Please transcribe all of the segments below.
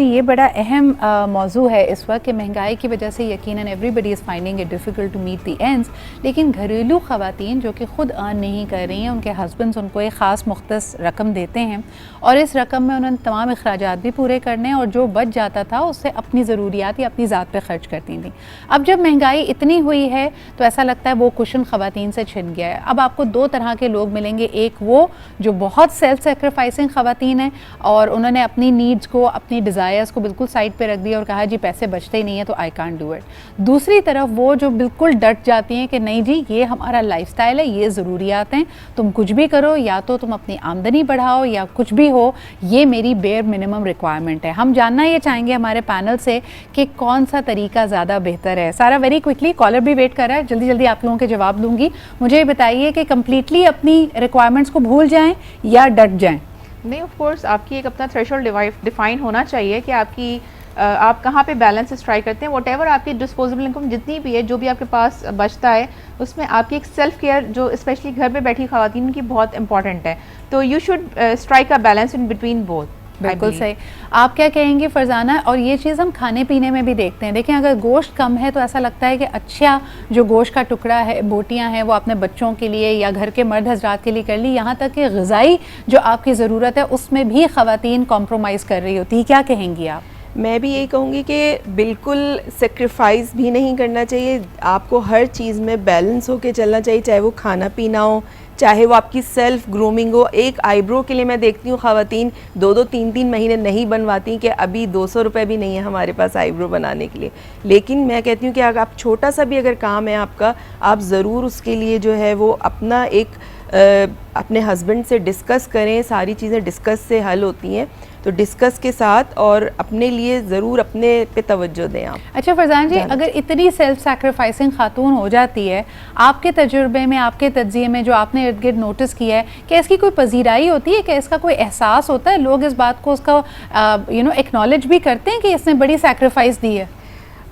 ये बड़ा अहम मौजू है इस वक्त कि महंगाई की वजह से यकीनन everybody is finding it difficult to meet the ends, लेकिन घरेलू ख़वातीन जो कि ख़ुद अर्न नहीं कर रही हैं, उनके हस्बैंड्स उनको एक ख़ास मुख्तस रकम देते हैं और इस रकम में उन्होंने तमाम अखराजात भी पूरे करने हैं और जो बच जाता था उससे अपनी ज़रूरियात या अपनी ज़ात पे खर्च करती थी। अब जब महंगाई इतनी हुई है तो ऐसा लगता है वो कुशन ख़वातीन से छिन गया है। अब आपको दो तरह के लोग मिलेंगे, एक वो जो बहुत सेल्फ सेक्रीफाइसिंग ख़वातीन हैं और उन्होंने अपनी नीड्स को, अपनी डिज़ायर्स को बिल्कुल साइड पे रख दिया और कहा जी पैसे बचते ही नहीं है तो आई कांट डू इट। दूसरी तरफ वो जो बिल्कुल डट जाती हैं कि नहीं जी ये हमारा लाइफस्टाइल है, ये ज़रूरियात हैं, तुम कुछ भी करो, या तो तुम अपनी आमदनी बढ़ाओ या कुछ भी हो, ये मेरी बेयर मिनिमम रिक्वायरमेंट है। हम जानना ये चाहेंगे हमारे पैनल से कि कौन सा तरीका ज़्यादा बेहतर है। सारा वेरी क्विकली, कॉलर भी वेट कर रहा है, जल्दी जल्दी आप लोगों के जवाब दूंगी। मुझे बताइए कि कम्प्लीटली अपनी रिक्वायरमेंट्स को भूल जाएँ या डट जाएँ? नहीं, ऑफ कोर्स आपकी एक अपना थ्रेशोल्ड डिफाइन होना चाहिए कि आपकी आप कहाँ पे बैलेंस स्ट्राइक करते हैं। व्हाटएवर आपकी डिस्पोजेबल इनकम जितनी भी है, जो भी आपके पास बचता है, उसमें आपकी एक सेल्फ केयर जो स्पेशली घर पे बैठी ख़वातीन की बहुत इंपॉर्टेंट है। तो you should strike a balance in between both. बिल्कुल सही। आप क्या कहेंगे फरजाना? और ये चीज़ हम खाने पीने में भी देखते हैं। देखें, अगर गोश्त कम है तो ऐसा लगता है कि अच्छा जो गोश्त का टुकड़ा है, बोटियां हैं, वो अपने बच्चों के लिए या घर के मर्द हजरात के लिए कर ली, यहाँ तक कि ग़िज़ाई जो आपकी ज़रूरत है उसमें भी ख़वातीन कॉम्प्रोमाइज़ कर रही होती है। क्या कहेंगी आप? मैं भी यही कहूँगी कि बिल्कुल सेक्रीफाइस भी नहीं करना चाहिए। आपको हर चीज़ में बैलेंस होके चलना चाहिए, चाहे वो खाना पीना हो, चाहे वो आपकी सेल्फ ग्रूमिंग हो। एक आईब्रो के लिए मैं देखती हूँ ख़वातीन 2-2, 3-3 महीने नहीं बनवाती कि अभी 200 रुपये भी नहीं है हमारे पास आईब्रो बनाने के लिए। लेकिन मैं कहती हूँ कि अगर आप छोटा सा भी अगर काम है आपका, आप ज़रूर उसके लिए जो है वो अपना एक अपने हस्बैंड से डिस्कस करें। सारी चीज़ें डिस्कस से हल होती हैं, तो डिस्कस के साथ और अपने लिए ज़रूर अपने पे तवज्जो दें आप। अच्छा फरजान जी, अगर इतनी सेल्फ सैक्रिफाइसिंग खातून हो जाती है, आपके तजुर्बे में, आपके तज्ज़िये में जो आपने इर्द गिर्द नोटिस किया है, कि इसकी कोई पजीराई होती है, कि इसका कोई एहसास होता है, लोग इस बात को उसका एक्नॉलेज भी करते हैं कि इसने बड़ी सैक्रिफाइस दी है?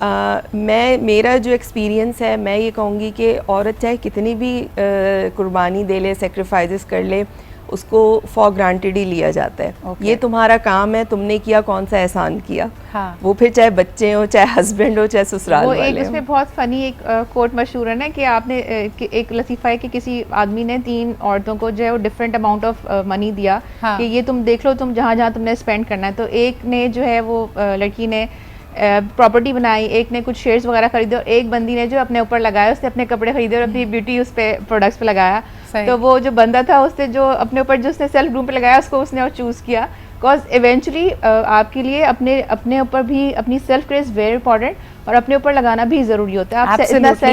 मेरा जो एक्सपीरियंस है, मैं ये कहूँगी कि औरत चाहे कितनी भी कुर्बानी दे ले, सेक्रीफाइस कर ले, उसको फॉर ग्रांटेड ही लिया जाता है। ये तुम्हारा काम है, तुमने किया, कौन सा एहसान किया। हाँ। वो फिर चाहे बच्चे हो, चाहे हस्बैंड हो, चाहे ससुराल वाले हो। एक इसमें बहुत फ़नी एक कोट मशहूर है ना कि आपने एक लतीफ़ा है कि किसी आदमी ने 3 औरतों को जो है वो डिफरेंट अमाउंट ऑफ मनी दिया। हाँ। कि ये तुम देख लो, तुम जहाँ जहाँ तुमने स्पेंड करना है। तो एक ने जो है वो लड़की ने प्रॉपर्टी बनाई, एक ने कुछ शेयर्स वगैरह खरीदे और एक बंदी ने जो अपने ऊपर लगाया, उसने अपने कपड़े खरीदे और अपनी ब्यूटी उस पे प्रोडक्ट्स पे लगाया। तो वो जो बंदा था उसने जो अपने ऊपर जो उसने सेल्फ ग्रूम पे लगाया, उसको उसने और चूज़ किया। बिकॉज इवेंचुअली आपके लिए अपने ऊपर भी अपनी self care is very important और अपने ऊपर लगाना भी ज़रूरी होता है।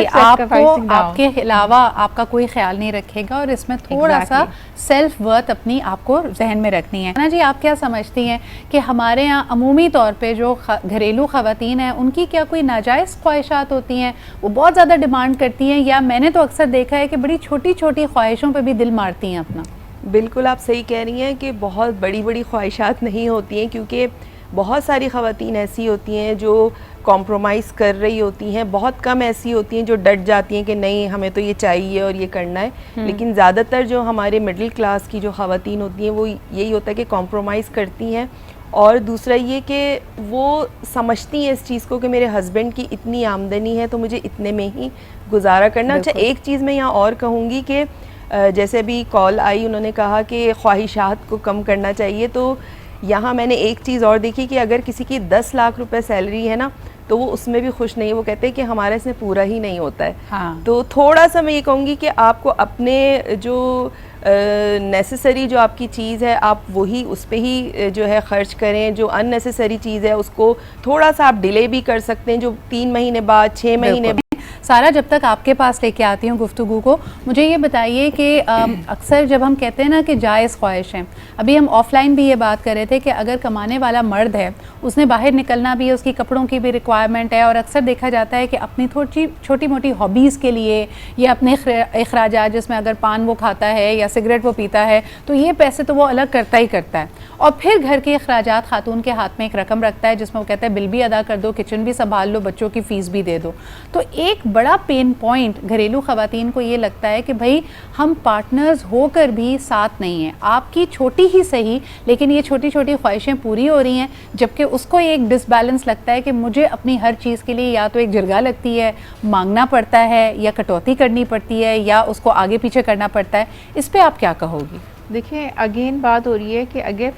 आपके अलावा आपका कोई ख्याल नहीं रखेगा और इसमें थोड़ा सा सेल्फ वर्थ अपनी आपको जहन में रखनी है ना जी। आप क्या समझती हैं कि हमारे यहाँ अमूमी तौर पे जो घरेलू ख़वातीन हैं, उनकी क्या कोई नाजायज़ ख्वाहिशात होती हैं, वो बहुत ज़्यादा डिमांड करती हैं, या मैंने तो अक्सर देखा है कि बड़ी छोटी छोटी ख्वाहिशों पर भी दिल मारती हैं अपना? बिल्कुल आप सही कह रही हैं कि बहुत बड़ी बड़ी ख्वाहिशात नहीं होती हैं, क्योंकि बहुत सारी ख़वातीन ऐसी होती हैं जो कॉम्प्रोमाइज़ कर रही होती हैं, बहुत कम ऐसी होती हैं जो डट जाती हैं कि नहीं हमें तो ये चाहिए और ये करना है। लेकिन ज़्यादातर जो हमारे मिडिल क्लास की जो ख़वातीन होती हैं वो यही होता है कि कॉम्प्रोमाइज़ करती हैं। और दूसरा ये कि वो समझती हैं इस चीज़ को कि मेरे हस्बैंड की इतनी आमदनी है तो मुझे इतने में ही गुजारा करना। अच्छा, एक चीज़ मैं यहाँ और कहूँगी कि जैसे अभी कॉल आई, उन्होंने कहा कि ख्वाहिशात को कम करना चाहिए, तो यहाँ मैंने एक चीज़ और देखी कि अगर किसी की 10 लाख रुपए सैलरी है ना, तो वो उसमें भी खुश नहीं है। वो कहते हैं कि हमारा इसमें पूरा ही नहीं होता है। हाँ। तो थोड़ा सा मैं ये कहूँगी कि आपको अपने जो नेसेसरी जो आपकी चीज़ है, आप वही उस पर ही जो है ख़र्च करें। जो अननेसेसरी चीज़ है उसको थोड़ा सा आप डिले भी कर सकते हैं, जो 3 महीने बाद, 6 महीने बाद। सारा, जब तक आपके पास लेके आती हूँ गुफ्तगू को, मुझे ये बताइए कि अक्सर जब हम कहते हैं ना कि जायज़ ख्वाहिश हैं, अभी हम ऑफलाइन भी ये बात कर रहे थे कि अगर कमाने वाला मर्द है, उसने बाहर निकलना भी है, उसकी कपड़ों की भी रिक्वायरमेंट है, और अक्सर देखा जाता है कि अपनी थोड़ी छोटी मोटी हॉबीज़ के लिए या अपने अखराजात, जिसमें अगर पान वो खाता है या सिगरेट वो पीता है, तो ये पैसे तो वो अलग करता ही करता है। और फिर घर के अखराजात खातून के हाथ में एक रकम रखता है जिसमें वो कहता है बिल भी अदा कर दो, किचन भी संभाल लो, बच्चों की फ़ीस भी दे दो। तो एक बड़ा पेन पॉइंट घरेलू ख़वातीन को ये लगता है कि भाई हम पार्टनर्स होकर भी साथ नहीं हैं, आपकी छोटी ही सही लेकिन ये छोटी छोटी ख्वाहिशें पूरी हो रही हैं, जबकि उसको एक डिसबैलेंस लगता है कि मुझे अपनी हर चीज़ के लिए या तो एक जिरगा लगती है, मांगना पड़ता है, या कटौती करनी पड़ती है, या उसको आगे पीछे करना पड़ता है। इस पर आप क्या कहोगी? देखिए अगेन बात हो रही है कि अगर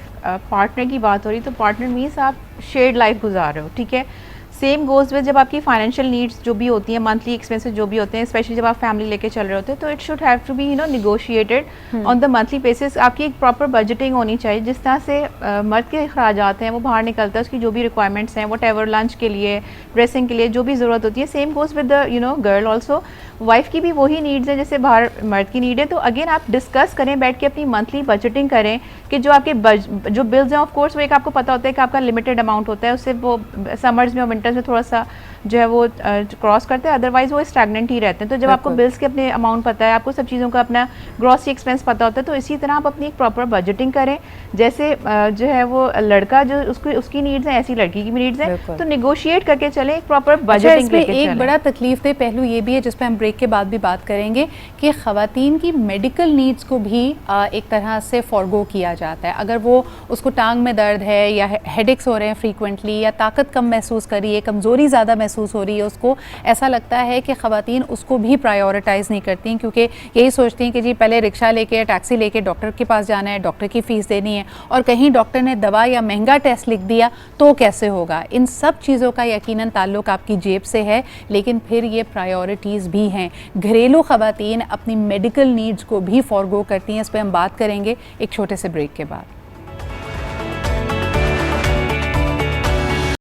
पार्टनर की बात हो रही है तो पार्टनर मीन्स आप शेयर्ड लाइफ गुजार रहे हो, ठीक है। सेम गोज़ विद जब आपकी फाइनेंशियल नीड्स जो भी होती हैं, मंथली एक्सपेंसेस जो भी होते हैं, स्पेशली जब आप फैमिली लेके चल रहे होते हैं, तो it should have to be negotiated on the monthly basis. आपकी एक प्रॉपर बजटिंग होनी चाहिए। जिस तरह से मर्द के अखराजात हैं वो बाहर निकलता है, उसकी जो भी रिक्वायरमेंट्स हैं, वट एवर लंच के लिए, ड्रेसिंग के लिए जो भी ज़रूरत होती है, same goes with the girl also. Wife की भी वही नीड्स हैं जैसे बाहर मर्द की नीड है। तो अगेन आप डिस्कस करें, बैठ के अपनी मंथली बजटिंग करें कि जो आपके जो बिल्स हैं, ऑफ कोर्स वो एक आपको पता होता है कि आपका लिमिटेड अमाउंट होता है, उससे वो समर्स में और विंटर्स में थोड़ा सा जो है वो क्रॉस करते हैं, अदरवाइज वो स्टैग्नेंट ही रहते हैं। तो जब आपको बिल्स के अपने अमाउंट पता है, आपको सब चीज़ों का अपना ग्रॉसरी एक्सपेंस पता होता है, तो इसी तरह आप अपनी एक प्रॉपर बजटिंग करें। जैसे जो है वो लड़का जो उसकी नीड्स हैं ऐसी लड़की की भी नीड्स हैं, तो निगोशिएट करके चलें, एक प्रॉपर बजटिंग लेके चलें। एक बड़ा तकलीफ दे पहलू ये भी है जिस पर हम ब्रेक के बाद भी बात करेंगे कि ख़वातीन की मेडिकल नीड्स को भी एक तरह से फॉरगो किया जाता है। अगर वो उसको टांग में दर्द है या हेडेक्स हो रहे हैं फ्रीक्वेंटली, या ताकत कम महसूस कर रही है, कमज़ोरी ज़्यादा महसूस हो रही है उसको, ऐसा लगता है कि ख़वातीन उसको भी प्रायोरिटाइज़ नहीं करती, क्योंकि यही सोचती हैं कि जी पहले रिक्शा लेके टैक्सी लेके डॉक्टर के पास जाना है, डॉक्टर की फ़ीस देनी है, और कहीं डॉक्टर ने दवा या महंगा टेस्ट लिख दिया तो कैसे होगा। इन सब चीज़ों का यकीनन ताल्लुक़ आपकी जेब से है, लेकिन फिर ये प्रायोरिटीज़ भी हैं। घरेलू ख़वातीन अपनी मेडिकल नीड्स को भी फॉरगो करती हैं। इस पर हम बात करेंगे एक छोटे से ब्रेक के बाद।